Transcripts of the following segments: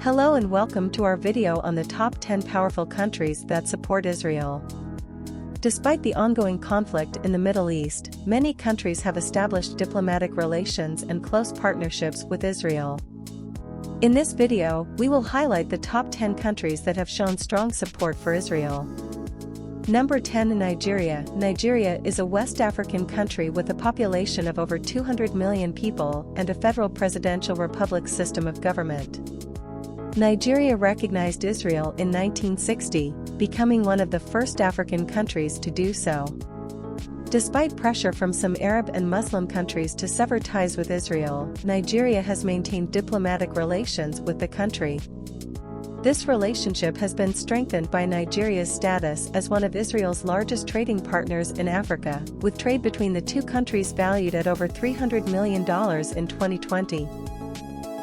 Hello and welcome to our video on the top 10 powerful countries that support Israel. Despite the ongoing conflict in the Middle East, many countries have established diplomatic relations and close partnerships with Israel. In this video, we will highlight the top 10 countries that have shown strong support for Israel. Number 10. Nigeria. Nigeria is a West African country with a population of over 200 million people and a federal presidential republic system of government. Nigeria recognized Israel in 1960, becoming one of the first African countries to do so. Despite pressure from some Arab and Muslim countries to sever ties with Israel, Nigeria has maintained diplomatic relations with the country. This relationship has been strengthened by Nigeria's status as one of Israel's largest trading partners in Africa, with trade between the two countries valued at over $300 million in 2020.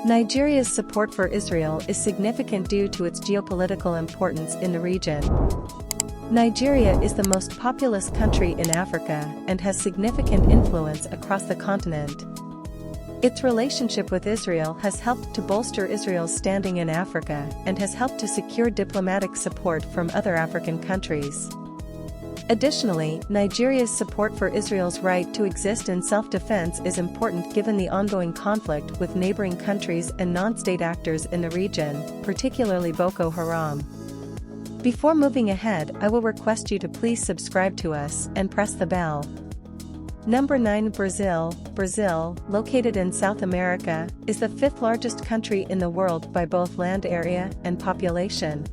Nigeria's support for Israel is significant due to its geopolitical importance in the region. Nigeria is the most populous country in Africa and has significant influence across the continent. Its relationship with Israel has helped to bolster Israel's standing in Africa and has helped to secure diplomatic support from other African countries. Additionally, Nigeria's support for Israel's right to exist in self-defense is important given the ongoing conflict with neighboring countries and non-state actors in the region, particularly Boko Haram. Before moving ahead, I will request you to please subscribe to us and press the bell. Number 9. Brazil. Brazil, located in South America, is the fifth largest country in the world by both land area and population.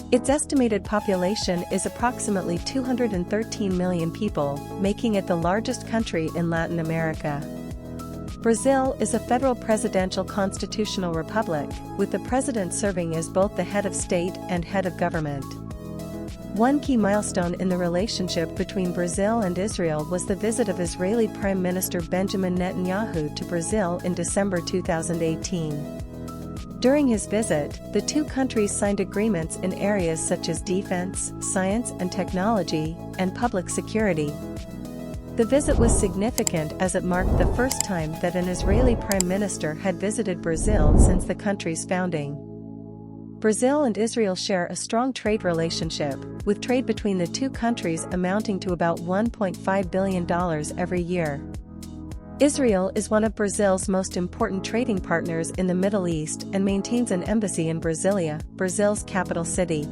Its estimated population is approximately 213 million people, making it the largest country in Latin America. Brazil is a federal presidential constitutional republic, with the president serving as both the head of state and head of government. One key milestone in the relationship between Brazil and Israel was the visit of Israeli Prime Minister Benjamin Netanyahu to Brazil in December 2018. During his visit, the two countries signed agreements in areas such as defense, science and technology, and public security. The visit was significant as it marked the first time that an Israeli prime minister had visited Brazil since the country's founding. Brazil and Israel share a strong trade relationship, with trade between the two countries amounting to about $1.5 billion every year. Israel is one of Brazil's most important trading partners in the Middle East and maintains an embassy in Brasilia, Brazil's capital city.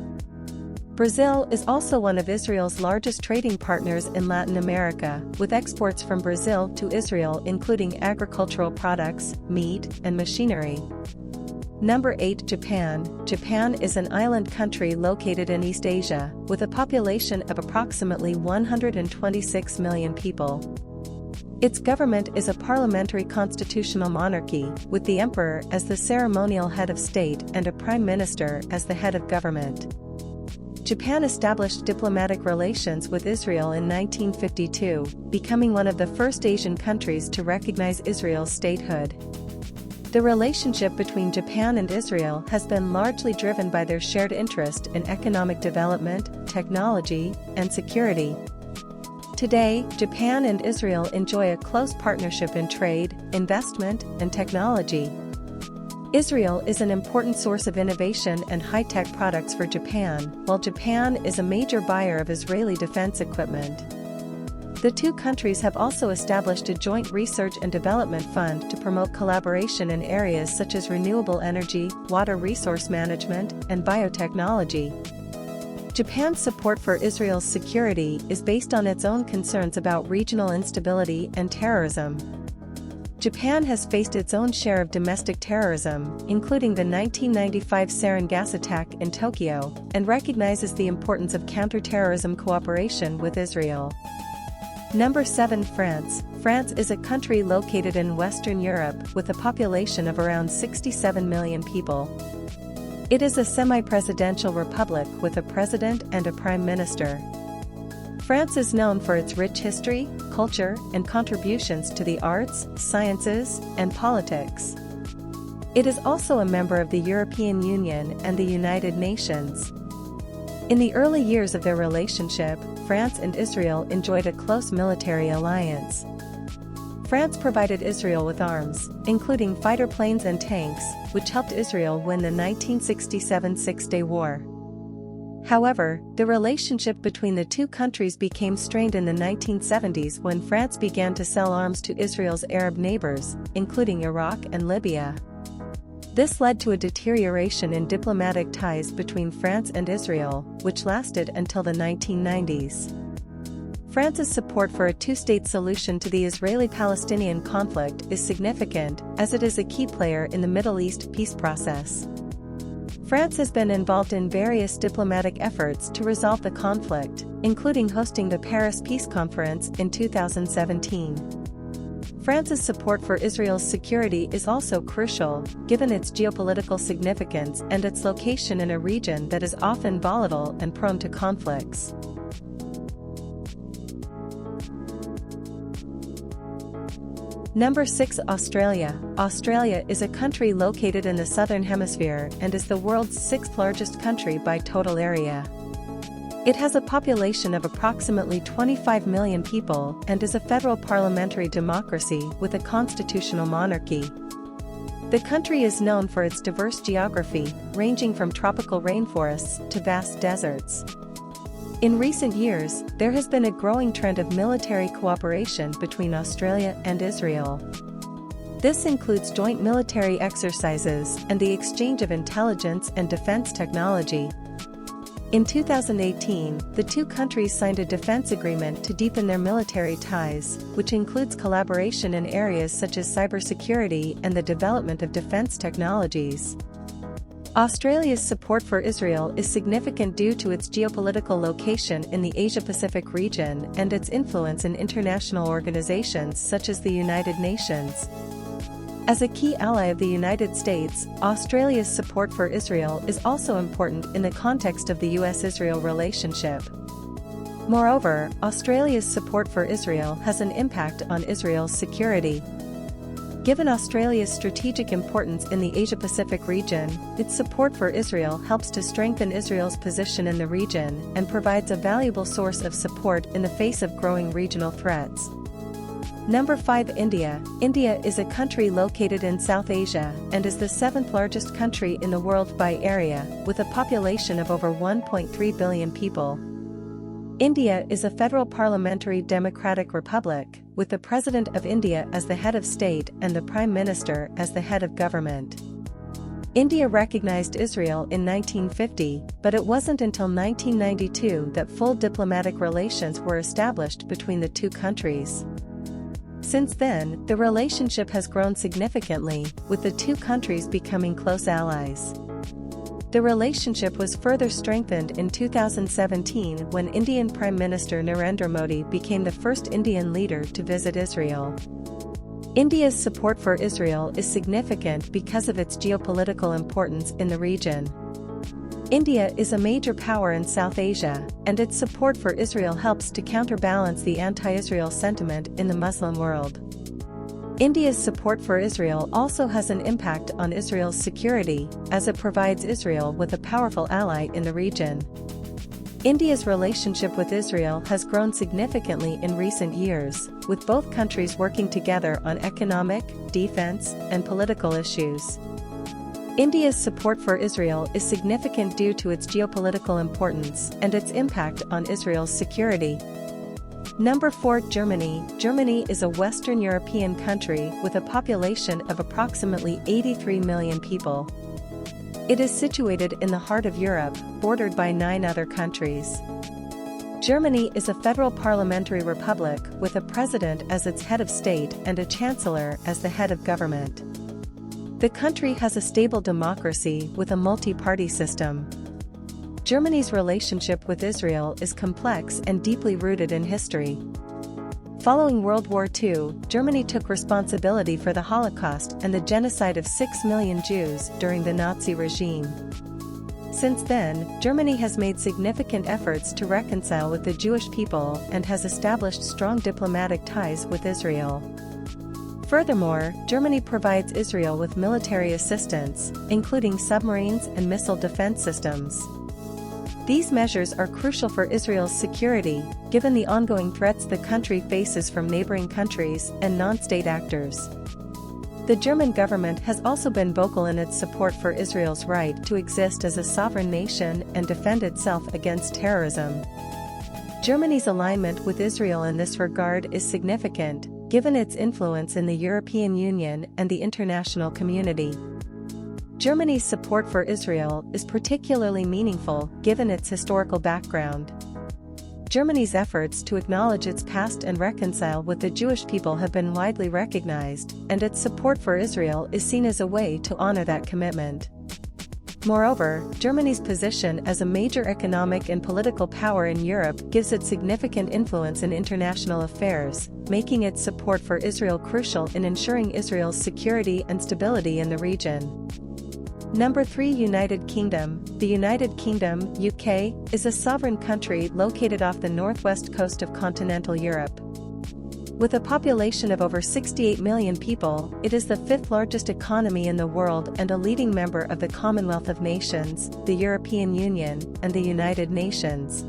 Brazil is also one of Israel's largest trading partners in Latin America, with exports from Brazil to Israel including agricultural products, meat, and machinery. Number 8. Japan. Japan is an island country located in East Asia, with a population of approximately 126 million people. Its government is a parliamentary constitutional monarchy, with the emperor as the ceremonial head of state and a prime minister as the head of government. Japan established diplomatic relations with Israel in 1952, becoming one of the first Asian countries to recognize Israel's statehood. The relationship between Japan and Israel has been largely driven by their shared interest in economic development, technology, and security. Today, Japan and Israel enjoy a close partnership in trade, investment, and technology. Israel is an important source of innovation and high-tech products for Japan, while Japan is a major buyer of Israeli defense equipment. The two countries have also established a joint research and development fund to promote collaboration in areas such as renewable energy, water resource management, and biotechnology. Japan's support for Israel's security is based on its own concerns about regional instability and terrorism. Japan has faced its own share of domestic terrorism, including the 1995 sarin gas attack in Tokyo, and recognizes the importance of counterterrorism cooperation with Israel. Number 7. France. France is a country located in Western Europe with a population of around 67 million people. It is a semi-presidential republic with a president and a prime minister. France is known for its rich history, culture, and contributions to the arts, sciences, and politics. It is also a member of the European Union and the United Nations. In the early years of their relationship, France and Israel enjoyed a close military alliance. France provided Israel with arms, including fighter planes and tanks, which helped Israel win the 1967 Six-Day War. However, the relationship between the two countries became strained in the 1970s when France began to sell arms to Israel's Arab neighbors, including Iraq and Libya. This led to a deterioration in diplomatic ties between France and Israel, which lasted until the 1990s. France's support for a two-state solution to the Israeli-Palestinian conflict is significant, as it is a key player in the Middle East peace process. France has been involved in various diplomatic efforts to resolve the conflict, including hosting the Paris Peace Conference in 2017. France's support for Israel's security is also crucial, given its geopolitical significance and its location in a region that is often volatile and prone to conflicts. Number 6. Australia. Australia is a country located in the Southern Hemisphere and is the world's sixth largest country by total area. It has a population of approximately 25 million people and is a federal parliamentary democracy with a constitutional monarchy. The country is known for its diverse geography, ranging from tropical rainforests to vast deserts. In recent years, there has been a growing trend of military cooperation between Australia and Israel. This includes joint military exercises and the exchange of intelligence and defense technology. In 2018, the two countries signed a defense agreement to deepen their military ties, which includes collaboration in areas such as cybersecurity and the development of defense technologies. Australia's support for Israel is significant due to its geopolitical location in the Asia-Pacific region and its influence in international organizations such as the United Nations. As a key ally of the United States, Australia's support for Israel is also important in the context of the US-Israel relationship. Moreover, Australia's support for Israel has an impact on Israel's security. Given Australia's strategic importance in the Asia-Pacific region, its support for Israel helps to strengthen Israel's position in the region and provides a valuable source of support in the face of growing regional threats. Number 5. India. India is a country located in South Asia and is the seventh largest country in the world by area, with a population of over 1.3 billion people. India is a federal parliamentary democratic republic, with the President of India as the head of state and the Prime Minister as the head of government. India recognized Israel in 1950, but it wasn't until 1992 that full diplomatic relations were established between the two countries. Since then, the relationship has grown significantly, with the two countries becoming close allies. The relationship was further strengthened in 2017 when Indian Prime Minister Narendra Modi became the first Indian leader to visit Israel. India's support for Israel is significant because of its geopolitical importance in the region. India is a major power in South Asia, and its support for Israel helps to counterbalance the anti-Israel sentiment in the Muslim world. India's support for Israel also has an impact on Israel's security, as it provides Israel with a powerful ally in the region. India's relationship with Israel has grown significantly in recent years, with both countries working together on economic, defense, and political issues. India's support for Israel is significant due to its geopolitical importance and its impact on Israel's security. Number 4. Germany. Germany is a Western European country with a population of approximately 83 million people. It is situated in the heart of Europe, bordered by 9 other countries. Germany is a federal parliamentary republic with a president as its head of state and a chancellor as the head of government. The country has a stable democracy with a multi-party system. Germany's relationship with Israel is complex and deeply rooted in history. Following World War II, Germany took responsibility for the Holocaust and the genocide of 6 million Jews during the Nazi regime. Since then, Germany has made significant efforts to reconcile with the Jewish people and has established strong diplomatic ties with Israel. Furthermore, Germany provides Israel with military assistance, including submarines and missile defense systems. These measures are crucial for Israel's security, given the ongoing threats the country faces from neighboring countries and non-state actors. The German government has also been vocal in its support for Israel's right to exist as a sovereign nation and defend itself against terrorism. Germany's alignment with Israel in this regard is significant, given its influence in the European Union and the international community. Germany's support for Israel is particularly meaningful, given its historical background. Germany's efforts to acknowledge its past and reconcile with the Jewish people have been widely recognized, and its support for Israel is seen as a way to honor that commitment. Moreover, Germany's position as a major economic and political power in Europe gives it significant influence in international affairs, making its support for Israel crucial in ensuring Israel's security and stability in the region. Number 3. United Kingdom. The United Kingdom, UK, is a sovereign country located off the northwest coast of continental Europe. With a population of over 68 million people, it is the fifth largest economy in the world and a leading member of the Commonwealth of Nations, the European Union, and the United Nations.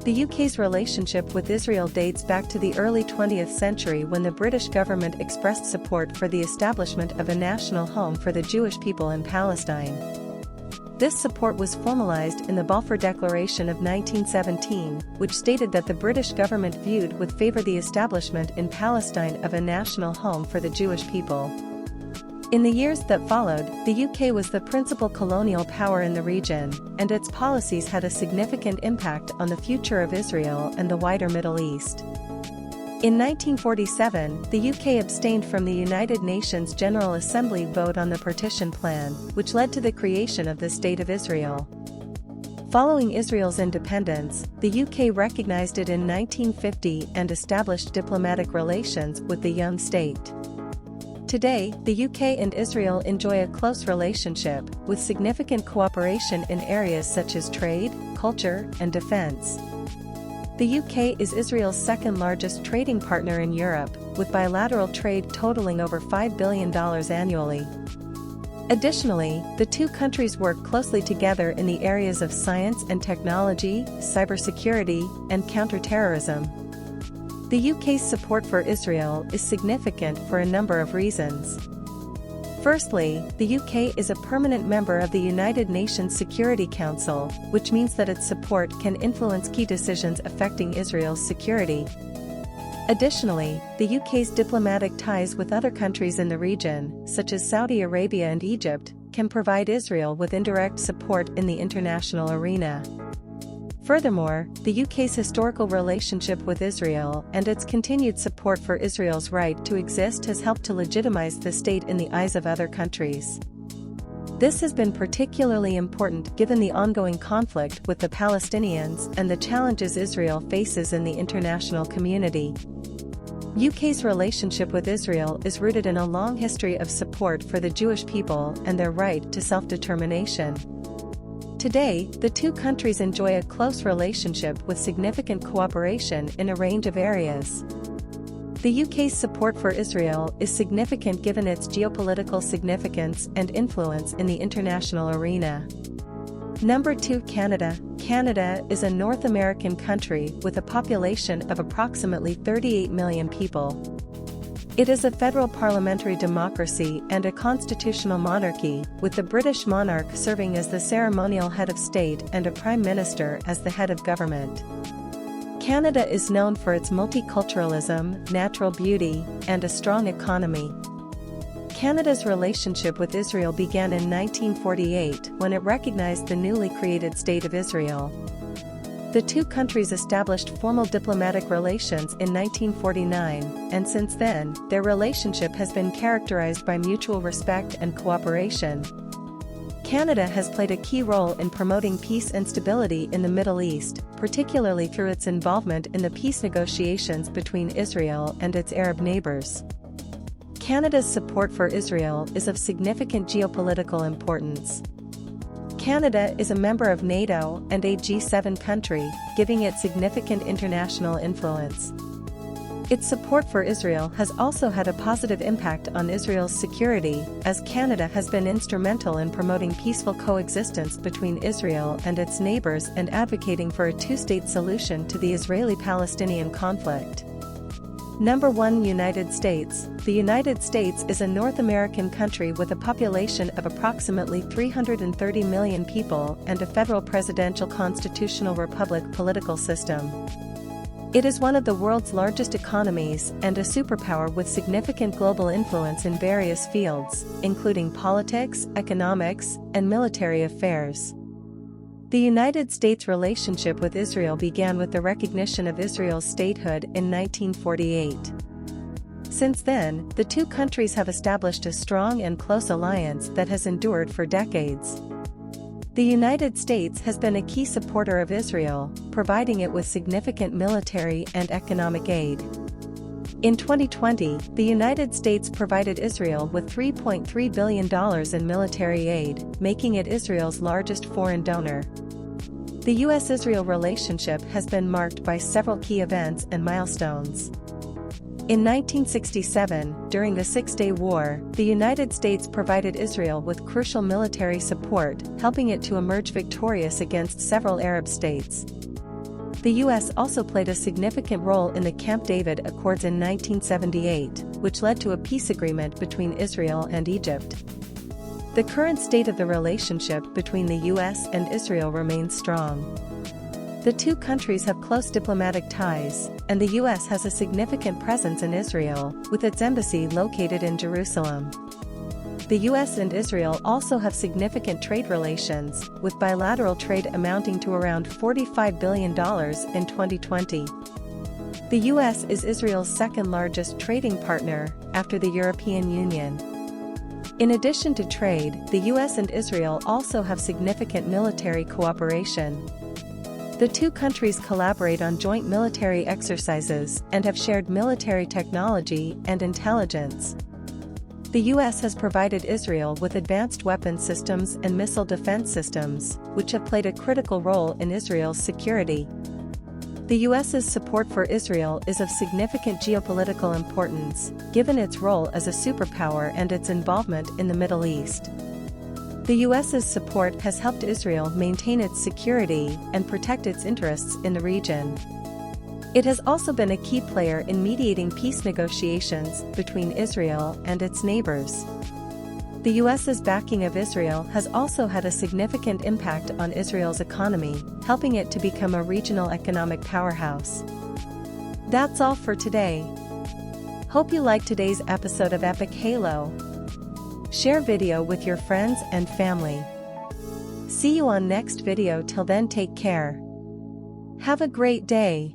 The UK's relationship with Israel dates back to the early 20th century when the British government expressed support for the establishment of a national home for the Jewish people in Palestine. This support was formalized in the Balfour Declaration of 1917, which stated that the British government viewed with favor the establishment in Palestine of a national home for the Jewish people. In the years that followed, the UK was the principal colonial power in the region, and its policies had a significant impact on the future of Israel and the wider Middle East. In 1947, the UK abstained from the United Nations General Assembly vote on the partition plan, which led to the creation of the State of Israel. Following Israel's independence, the UK recognized it in 1950 and established diplomatic relations with the young state. Today, the UK and Israel enjoy a close relationship, with significant cooperation in areas such as trade, culture, and defense. The UK is Israel's second-largest trading partner in Europe, with bilateral trade totaling over $5 billion annually. Additionally, the two countries work closely together in the areas of science and technology, cybersecurity, and counterterrorism. The UK's support for Israel is significant for a number of reasons. Firstly, the UK is a permanent member of the United Nations Security Council, which means that its support can influence key decisions affecting Israel's security. Additionally, the UK's diplomatic ties with other countries in the region, such as Saudi Arabia and Egypt, can provide Israel with indirect support in the international arena. Furthermore, the UK's historical relationship with Israel and its continued support for Israel's right to exist has helped to legitimize the state in the eyes of other countries. This has been particularly important given the ongoing conflict with the Palestinians and the challenges Israel faces in the international community. UK's relationship with Israel is rooted in a long history of support for the Jewish people and their right to self-determination. Today, the two countries enjoy a close relationship with significant cooperation in a range of areas. The UK's support for Israel is significant given its geopolitical significance and influence in the international arena. Number 2. Canada. Canada is a North American country with a population of approximately 38 million people. It is a federal parliamentary democracy and a constitutional monarchy, with the British monarch serving as the ceremonial head of state and a prime minister as the head of government. Canada is known for its multiculturalism, natural beauty, and a strong economy. Canada's relationship with Israel began in 1948 when it recognized the newly created State of Israel. The two countries established formal diplomatic relations in 1949, and since then, their relationship has been characterized by mutual respect and cooperation. Canada has played a key role in promoting peace and stability in the Middle East, particularly through its involvement in the peace negotiations between Israel and its Arab neighbors. Canada's support for Israel is of significant geopolitical importance. Canada is a member of NATO and a G7 country, giving it significant international influence. Its support for Israel has also had a positive impact on Israel's security, as Canada has been instrumental in promoting peaceful coexistence between Israel and its neighbors and advocating for a two-state solution to the Israeli-Palestinian conflict. Number 1. United States. The United States is a North American country with a population of approximately 330 million people and a federal presidential constitutional republic political system. It is one of the world's largest economies and a superpower with significant global influence in various fields, including politics, economics, and military affairs. The United States' relationship with Israel began with the recognition of Israel's statehood in 1948. Since then, the two countries have established a strong and close alliance that has endured for decades. The United States has been a key supporter of Israel, providing it with significant military and economic aid. In 2020, the United States provided Israel with $3.3 billion in military aid, making it Israel's largest foreign donor. The U.S.-Israel relationship has been marked by several key events and milestones. In 1967, during the Six-Day War, the United States provided Israel with crucial military support, helping it to emerge victorious against several Arab states. The U.S. also played a significant role in the Camp David Accords in 1978, which led to a peace agreement between Israel and Egypt. The current state of the relationship between the U.S. and Israel remains strong. The two countries have close diplomatic ties, and the U.S. has a significant presence in Israel, with its embassy located in Jerusalem. The U.S. and Israel also have significant trade relations, with bilateral trade amounting to around $45 billion in 2020. The U.S. is Israel's second-largest trading partner, after the European Union. In addition to trade, the U.S. and Israel also have significant military cooperation. The two countries collaborate on joint military exercises and have shared military technology and intelligence. The U.S. has provided Israel with advanced weapon systems and missile defense systems, which have played a critical role in Israel's security. The U.S.'s support for Israel is of significant geopolitical importance, given its role as a superpower and its involvement in the Middle East. The U.S.'s support has helped Israel maintain its security and protect its interests in the region. It has also been a key player in mediating peace negotiations between Israel and its neighbors. The U.S.'s backing of Israel has also had a significant impact on Israel's economy, helping it to become a regional economic powerhouse. That's all for today. Hope you liked today's episode of Epic Halo. Share video with your friends and family. See you on next video. Till then, take care. Have a great day.